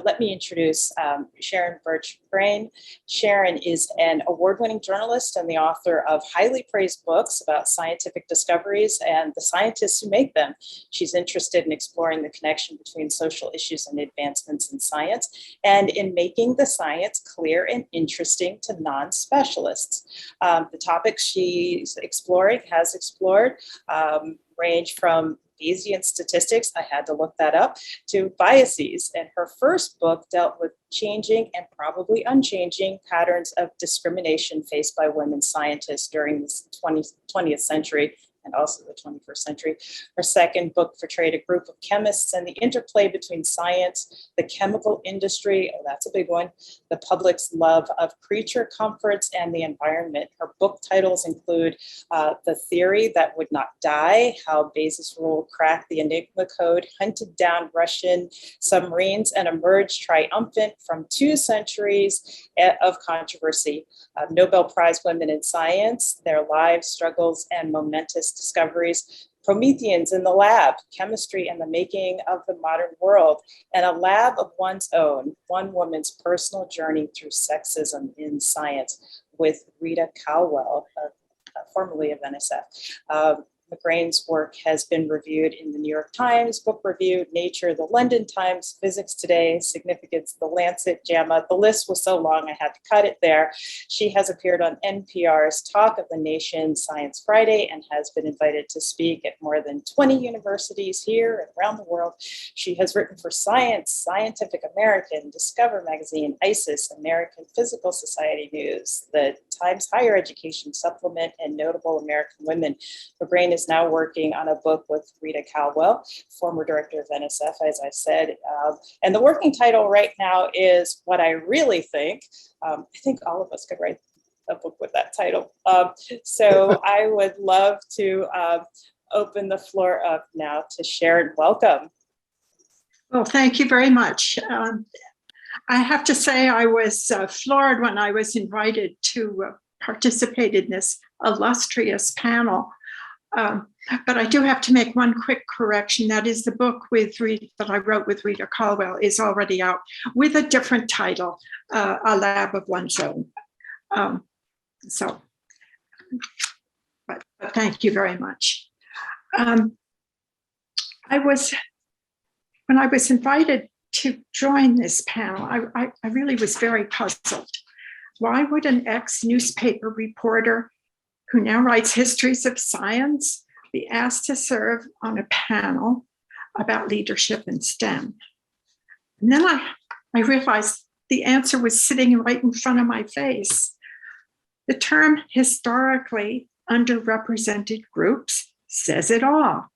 So let me introduce Sharon Bertsch McGrayne. Sharon is an award-winning journalist and the author of highly praised books about scientific discoveries and the scientists who make them. She's interested in exploring the connection between social issues and advancements in science, and in making the science clear and interesting to non-specialists. The topics she's has explored range from Bayesian statistics, I had to look that up, to biases. And her first book dealt with changing and probably unchanging patterns of discrimination faced by women scientists during the 20th century and also the 21st century. Her second book portrayed a group of chemists and the interplay between science, the chemical industry, oh, that's a big one, the public's love of creature comforts, and the environment. Her book titles include The Theory That Would Not Die, How Bayes' Rule Cracked the Enigma Code, Hunted Down Russian Submarines, and Emerged Triumphant from 2 Centuries of Controversy. Nobel Prize Women in Science, Their Lives, Struggles, and Momentous Discoveries, Prometheans in the Lab, Chemistry and the Making of the Modern World, and A Lab of One's Own, One Woman's Personal Journey Through Sexism in Science, with Rita Caldwell, formerly of NSF. McGrayne's work has been reviewed in the New York Times, Book Review, Nature, the London Times, Physics Today, Significance, The Lancet, JAMA. The list was so long I had to cut it there. She has appeared on NPR's Talk of the Nation Science Friday and has been invited to speak at more than 20 universities here and around the world. She has written for Science, Scientific American, Discover Magazine, ISIS, American Physical Society News, the Times Higher Education Supplement, and Notable American Women. McGrayne is now working on a book with Rita Caldwell, former director of NSF, as I said. And the working title right now is What I Really Think. I think all of us could write a book with that title. So I would love to open the floor up now to Sharon. Welcome. Well, thank you very much. I have to say I was floored when I was invited to participate in this illustrious panel. But I do have to make one quick correction. That is, the book that I wrote with Rita Caldwell is already out with a different title, A Lab of One's Own. But thank you very much. When I was invited to join this panel, I really was very puzzled. Why would an ex-newspaper reporter who now writes histories of science be asked to serve on a panel about leadership in STEM? And then I realized the answer was sitting right in front of my face. The term historically underrepresented groups says it all.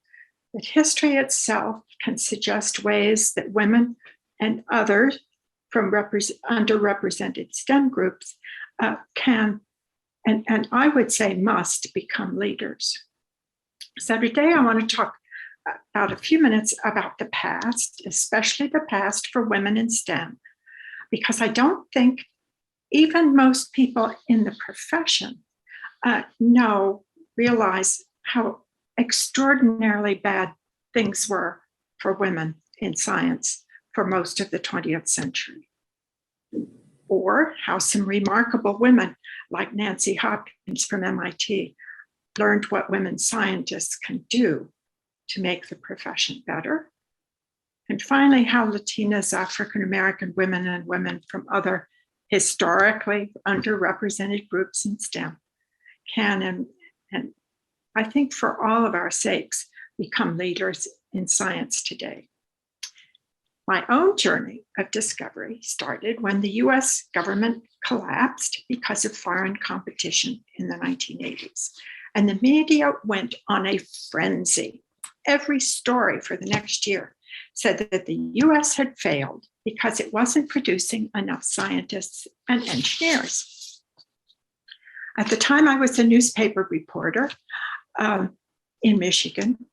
That history itself can suggest ways that women and others from underrepresented STEM groups can, and I would say must, become leaders. So today I want to talk about a few minutes about the past, especially the past for women in STEM, because I don't think even most people in the profession realize how extraordinarily bad things were for women in science for most of the 20th century. Or how some remarkable women like Nancy Hopkins from MIT learned what women scientists can do to make the profession better. And finally, how Latinas, African American women, and women from other historically underrepresented groups in STEM can, and I think for all of our sakes, become leaders in science today. My own journey of discovery started when the US government collapsed because of foreign competition in the 1980s. And the media went on a frenzy. Every story for the next year said that the US had failed because it wasn't producing enough scientists and engineers. At the time, I was a newspaper reporter in Michigan,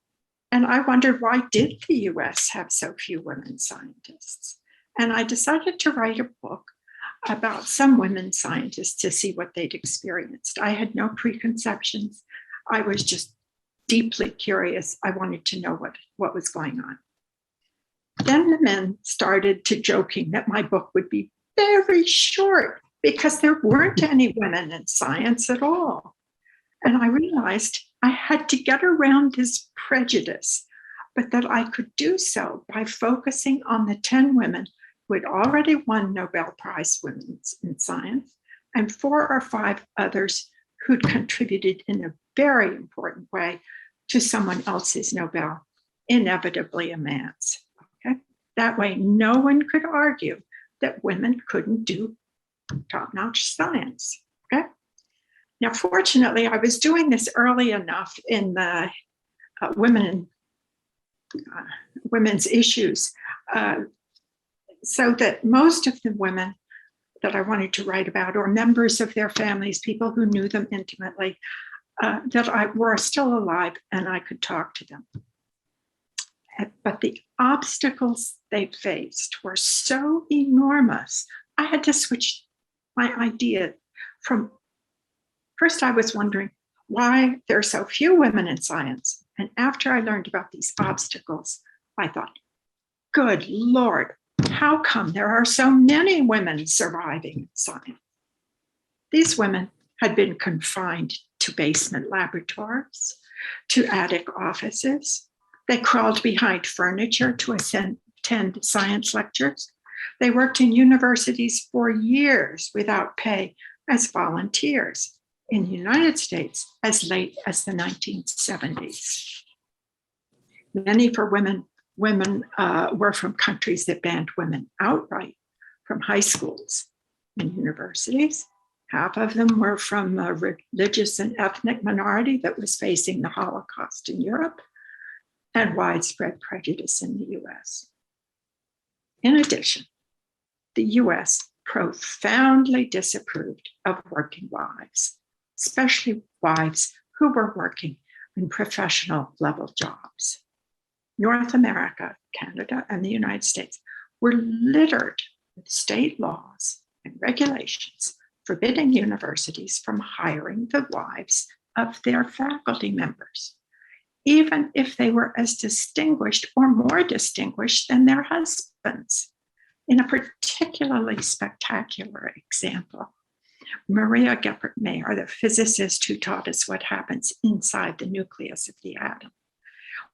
and I wondered, why did the US have so few women scientists? And I decided to write a book about some women scientists to see what they'd experienced. I had no preconceptions. I was just deeply curious. I wanted to know what was going on. Then the men started to joking that my book would be very short because there weren't any women in science at all. And I realized I had to get around this prejudice, but that I could do so by focusing on the 10 women who had already won Nobel Prize winners in science and 4 or 5 others who'd contributed in a very important way to someone else's Nobel, inevitably a man's. Okay? That way, no one could argue that women couldn't do top-notch science. Okay? Now, fortunately, I was doing this early enough in the women's issues so that most of the women that I wanted to write about, or members of their families, people who knew them intimately, were still alive and I could talk to them. But the obstacles they faced were so enormous. I had to switch my idea from, first I was wondering why there are so few women in science. And after I learned about these obstacles, I thought, good Lord, how come there are so many women surviving in science? These women had been confined to basement laboratories, to attic offices. They crawled behind furniture to attend science lectures. They worked in universities for years without pay as volunteers in the United States as late as the 1970s. Many for women were from countries that banned women outright from high schools and universities. Half of them were from a religious and ethnic minority that was facing the Holocaust in Europe and widespread prejudice in the US. In addition, the US profoundly disapproved of working wives, especially wives who were working in professional level jobs. North America, Canada, and the United States were littered with state laws and regulations forbidding universities from hiring the wives of their faculty members, even if they were as distinguished or more distinguished than their husbands. In a particularly spectacular example, Maria Geppert-Mayer, the physicist who taught us what happens inside the nucleus of the atom,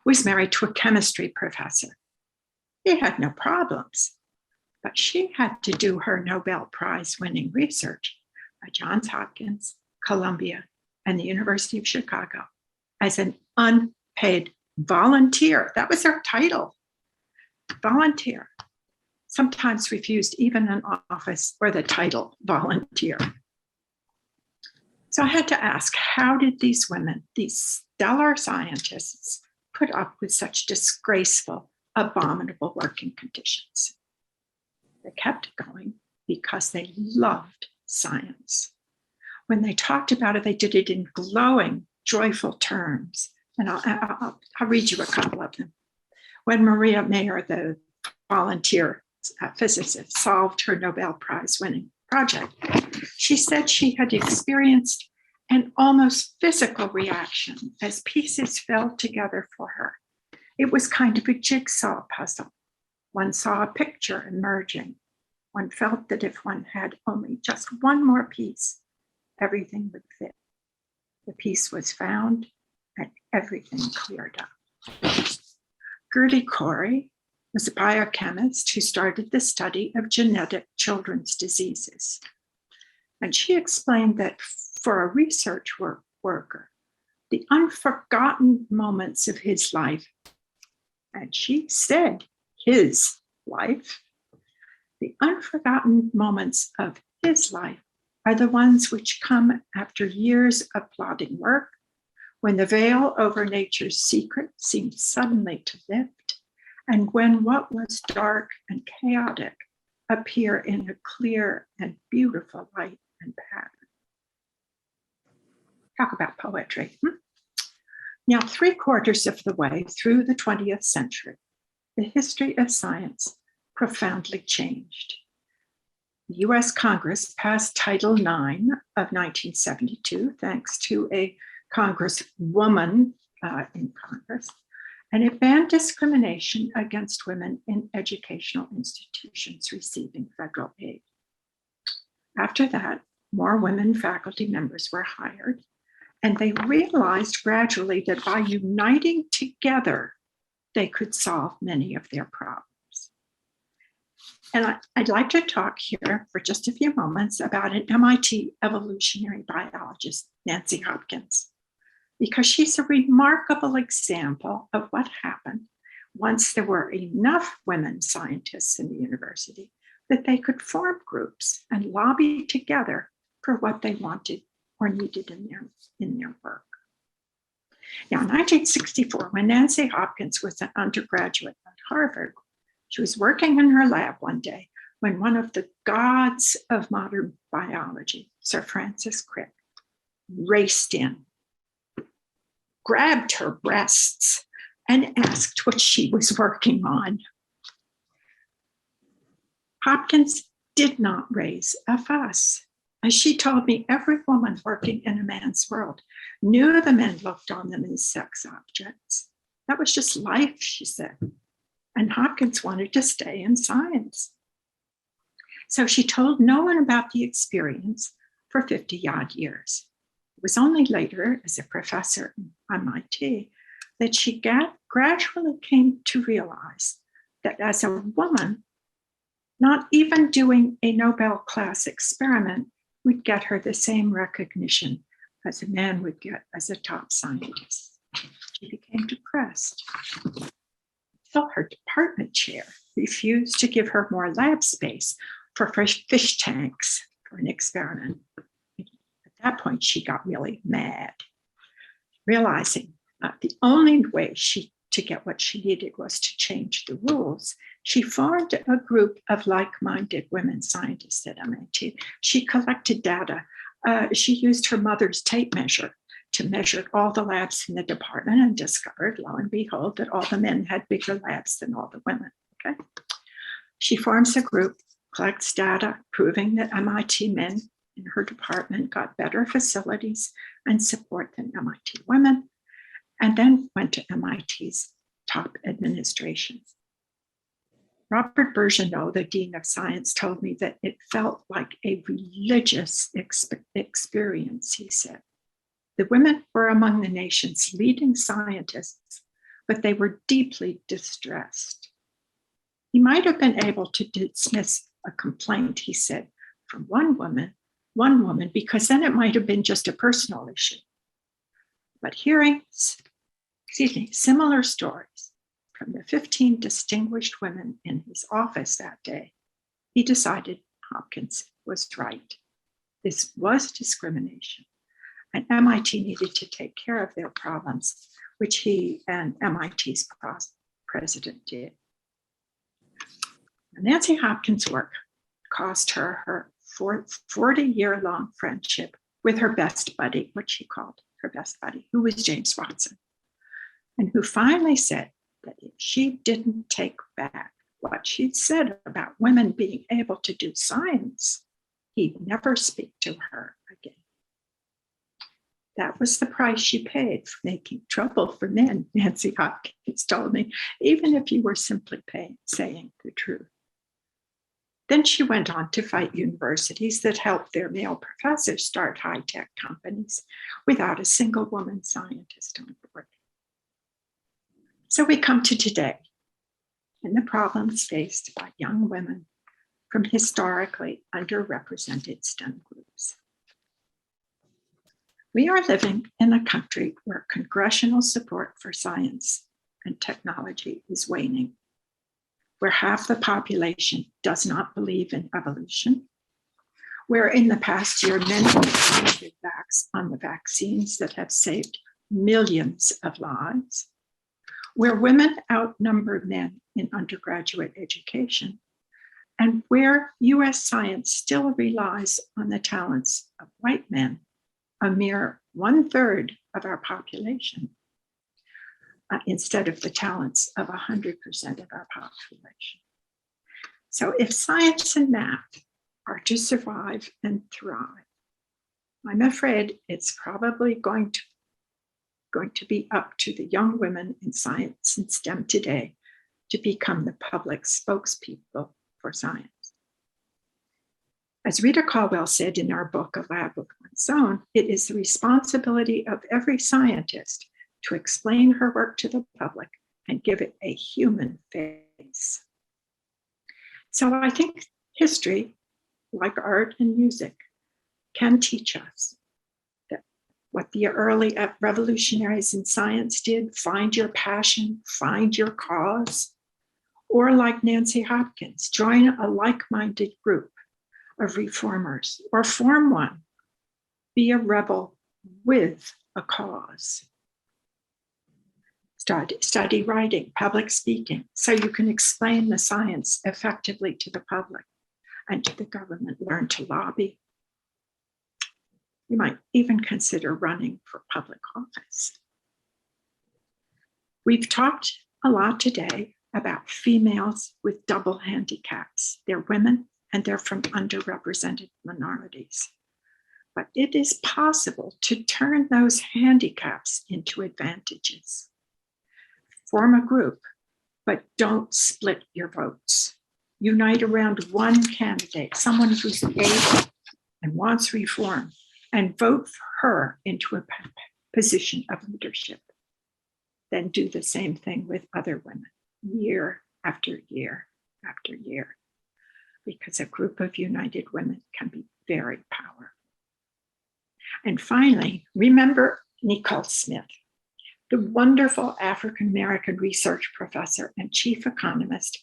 was married to a chemistry professor. He had no problems, but she had to do her Nobel Prize-winning research at Johns Hopkins, Columbia, and the University of Chicago as an unpaid volunteer. That was her title, volunteer. Sometimes refused even an office or the title volunteer. So I had to ask, how did these women, these stellar scientists, put up with such disgraceful, abominable working conditions? They kept going because they loved science. When they talked about it, they did it in glowing, joyful terms. And I'll read you a couple of them. When Maria Mayer, the volunteer physicist, solved her Nobel Prize-winning project, she said she had experienced an almost physical reaction as pieces fell together for her. It was kind of a jigsaw puzzle. One saw a picture emerging. One felt that if one had only just one more piece, everything would fit. The piece was found and everything cleared up. Gertie Corey was a biochemist who started the study of genetic children's diseases. And she explained that for a research worker, the unforgotten moments of his life, and she said his life, the unforgotten moments of his life are the ones which come after years of plodding work, when the veil over nature's secret seems suddenly to lift, and when what was dark and chaotic appear in a clear and beautiful light and pattern. Talk about poetry. Now, 3/4 of the way through the 20th century, the history of science profoundly changed. The US Congress passed Title IX of 1972, thanks to a congresswoman in Congress, and it banned discrimination against women in educational institutions receiving federal aid. After that, more women faculty members were hired, and they realized gradually that by uniting together, they could solve many of their problems. And I'd like to talk here for just a few moments about an MIT evolutionary biologist, Nancy Hopkins, because she's a remarkable example of what happened once there were enough women scientists in the university that they could form groups and lobby together for what they wanted or needed in their work. Now, in 1964, when Nancy Hopkins was an undergraduate at Harvard, she was working in her lab one day when one of the gods of modern biology, Sir Francis Crick, raced in, grabbed her breasts, and asked what she was working on. Hopkins did not raise a fuss. As she told me, every woman working in a man's world knew the men looked on them as sex objects. That was just life, she said. And Hopkins wanted to stay in science. So she told no one about the experience for 50-odd years. It was only later, as a professor at MIT, that she gradually came to realize that as a woman, not even doing a Nobel class experiment would get her the same recognition as a man would get as a top scientist. She became depressed. So her department chair refused to give her more lab space for fish tanks for an experiment. At that point, she got really mad, realizing the only way to get what she needed was to change the rules. She formed a group of like-minded women scientists at MIT. She collected data. She used her mother's tape measure to measure all the labs in the department and discovered, lo and behold, that all the men had bigger labs than all the women. Okay. She forms a group, collects data proving that MIT men in her department got better facilities and support than MIT women, and then went to MIT's top administration. Robert Bergeneau, the Dean of Science, told me that it felt like a religious experience, he said. The women were among the nation's leading scientists, but they were deeply distressed. He might have been able to dismiss a complaint, he said, from one woman, because then it might have been just a personal issue. But hearing, similar stories from the 15 distinguished women in his office that day, he decided Hopkins was right. This was discrimination, and MIT needed to take care of their problems, which he and MIT's president did. Nancy Hopkins' work cost her her 40-year-long friendship with her best buddy, what she called her best buddy, who was James Watson, and who finally said that if she didn't take back what she'd said about women being able to do science, he'd never speak to her again. That was the price she paid for making trouble for men, Nancy Hopkins told me, even if you were simply saying the truth. Then she went on to fight universities that helped their male professors start high-tech companies without a single woman scientist on board. So we come to today and the problems faced by young women from historically underrepresented STEM groups. We are living in a country where congressional support for science and technology is waning, where half the population does not believe in evolution, where in the past year, many have on the vaccines that have saved millions of lives, where women outnumber men in undergraduate education, and where US science still relies on the talents of white men, a mere 1/3 of our population, instead of the talents of 100% of our population. So if science and math are to survive and thrive, I'm afraid it's probably going going to be up to the young women in science and STEM today to become the public spokespeople for science. As Rita Caldwell said in our book, A Lab of One's Own, it is the responsibility of every scientist to explain her work to the public and give it a human face. So I think history, like art and music, can teach us that what the early revolutionaries in science did, find your passion, find your cause, or like Nancy Hopkins, join a like-minded group of reformers, or form one, be a rebel with a cause. Study writing, public speaking, so you can explain the science effectively to the public and to the government. Learn to lobby. You might even consider running for public office. We've talked a lot today about females with double handicaps. They're women and they're from underrepresented minorities. But it is possible to turn those handicaps into advantages. Form a group, but don't split your votes. Unite around one candidate, someone who's able and wants reform, and vote for her into a position of leadership. Then do the same thing with other women, year after year after year, because a group of united women can be very powerful. And finally, remember Nicole Smith, the wonderful African-American research professor and chief economist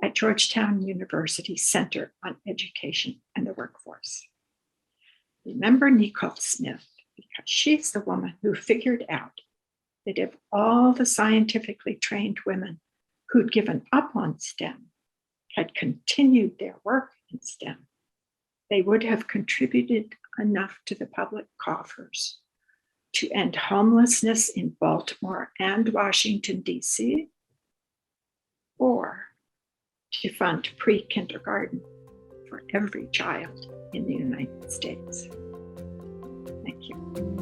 at Georgetown University Center on Education and the Workforce. Remember Nicole Smith because she's the woman who figured out that if all the scientifically trained women who'd given up on STEM had continued their work in STEM, they would have contributed enough to the public coffers to end homelessness in Baltimore and Washington, D.C., or to fund pre-kindergarten for every child in the United States. Thank you.